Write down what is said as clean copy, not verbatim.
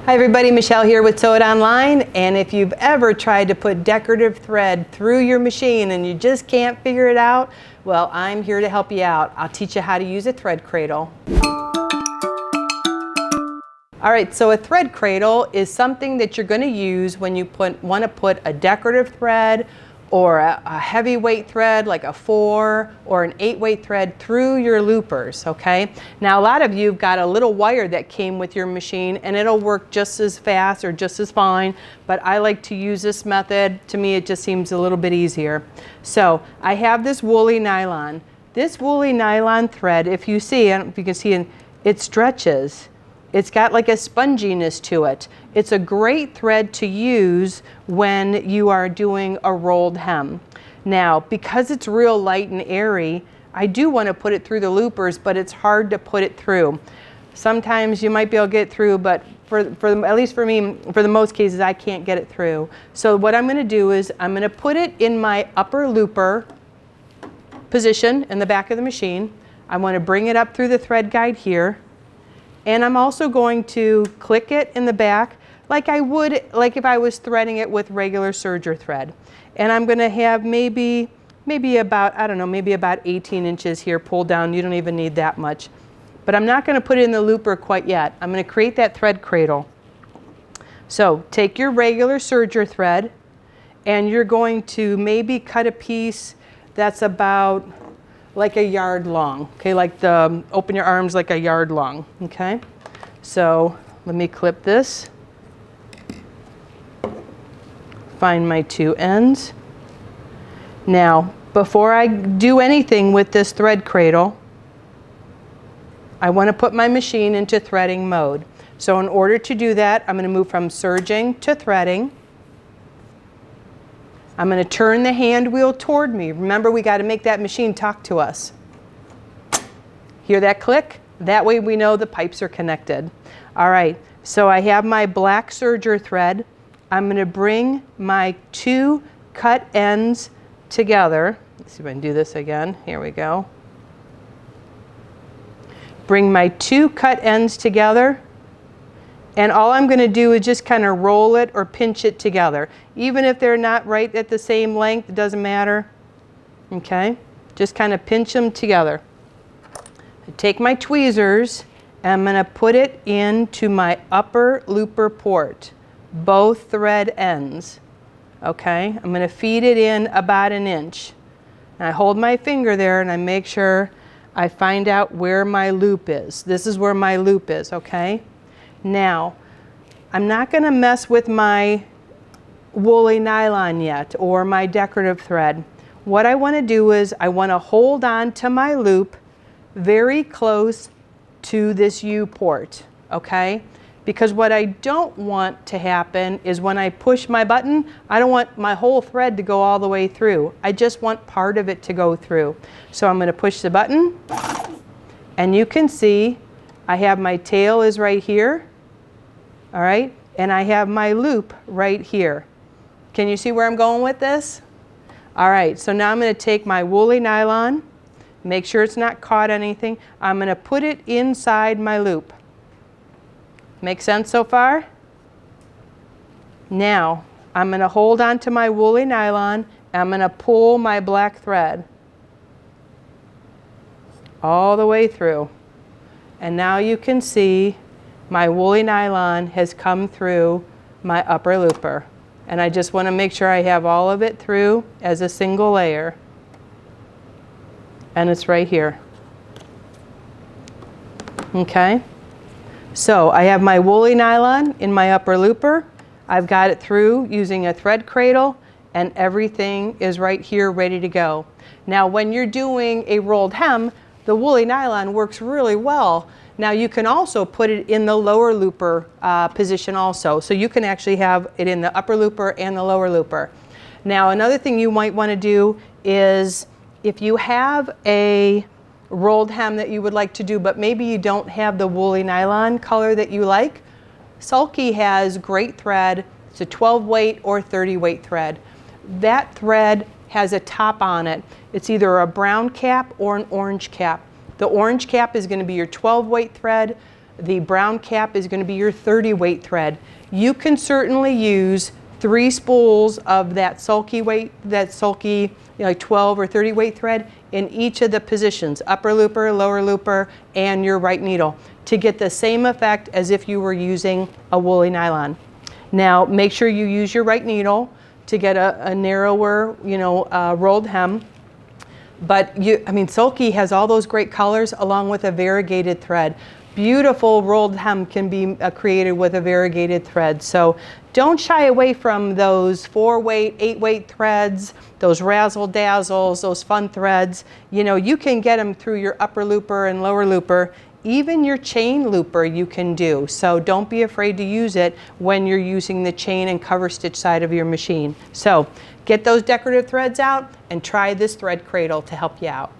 Hi everybody, Michelle here with Sew It Online, and if you've ever tried to put decorative thread through your machine and you just can't figure it out, well, I'm here to help you out. I'll teach you how to use a thread cradle. All right, so a thread cradle is something that you're going to use when you want to put a decorative thread or a heavyweight thread like a 4 or an 8-weight thread through your loopers, okay? Now a lot of you have got a little wire that came with your machine and it'll work just as fast or just as fine, but I like to use this method. To me it just seems a little bit easier. So I have this woolly nylon. This woolly nylon thread, if you see, I don't know if you can see, it stretches. It's got like a sponginess to it. It's a great thread to use when you are doing a rolled hem. Now, because it's real light and airy, I do want to put it through the loopers, but it's hard to put it through. Sometimes you might be able to get it through, but at least for me, for the most cases, I can't get it through. So what I'm going to do is I'm going to put it in my upper looper position in the back of the machine. I want to bring it up through the thread guide here. And I'm also going to click it in the back like I would, like if I was threading it with regular serger thread. And I'm going to have maybe about, I don't know, maybe about 18 inches here pulled down. You don't even need that much. But I'm not going to put it in the looper quite yet. I'm going to create that thread cradle. So take your regular serger thread and you're going to maybe cut a piece that's about like a yard long, okay, like open your arms like a yard long, okay? So let me clip this, find my two ends. Now, before I do anything with this thread cradle, I want to put my machine into threading mode. So in order to do that, I'm going to move from serging to threading. I'm going to turn the hand wheel toward me. Remember, we got to make that machine talk to us. Hear that click? That way we know the pipes are connected. All right, so I have my black serger thread. I'm going to bring my two cut ends together. Let's see if I can do this again. Here we go. Bring my two cut ends together. And all I'm going to do is just kind of roll it or pinch it together. Even if they're not right at the same length, it doesn't matter. Okay? Just kind of pinch them together. I take my tweezers and I'm going to put it into my upper looper port, both thread ends. Okay? I'm going to feed it in about 1 inch. And I hold my finger there and I make sure I find out where my loop is. This is where my loop is, okay? Now, I'm not going to mess with my woolly nylon yet or my decorative thread. What I want to do is I want to hold on to my loop very close to this U port, okay? Because what I don't want to happen is when I push my button, I don't want my whole thread to go all the way through. I just want part of it to go through. So I'm going to push the button and you can see I have my tail is right here. All right, and I have my loop right here. Can you see where I'm going with this? All right, so now I'm going to take my woolly nylon, make sure it's not caught anything. I'm going to put it inside my loop. Make sense so far? Now, I'm going to hold on to my woolly nylon, and I'm going to pull my black thread all the way through. And now you can see my woolly nylon has come through my upper looper. And I just want to make sure I have all of it through as a single layer. And it's right here. Okay? So I have my woolly nylon in my upper looper. I've got it through using a thread cradle, and everything is right here ready to go. Now when you're doing a rolled hem, the woolly nylon works really well. Now you can also put it in the lower looper position also. So you can actually have it in the upper looper and the lower looper. Now another thing you might want to do is if you have a rolled hem that you would like to do, but maybe you don't have the woolly nylon color that you like, Sulky has great thread. It's a 12-weight or 30-weight thread. That thread has a top on it. It's either a brown cap or an orange cap. The orange cap is going to be your 12-weight thread. The brown cap is going to be your 30 weight thread. You can certainly use 3 spools of that sulky weight, like 12 or 30 weight thread in each of the positions, upper looper, lower looper, and your right needle, to get the same effect as if you were using a woolly nylon. Now, make sure you use your right needle to get a narrower, rolled hem. But sulky has all those great colors along with a variegated thread. Beautiful rolled hem can be created with a variegated thread. So don't shy away from those 4 weight, 8 weight threads, those razzle dazzles, those fun threads. You can get them through your upper looper and lower looper. Even your chain looper you can do. So don't be afraid to use it when you're using the chain and cover stitch side of your machine. So get those decorative threads out and try this thread cradle to help you out.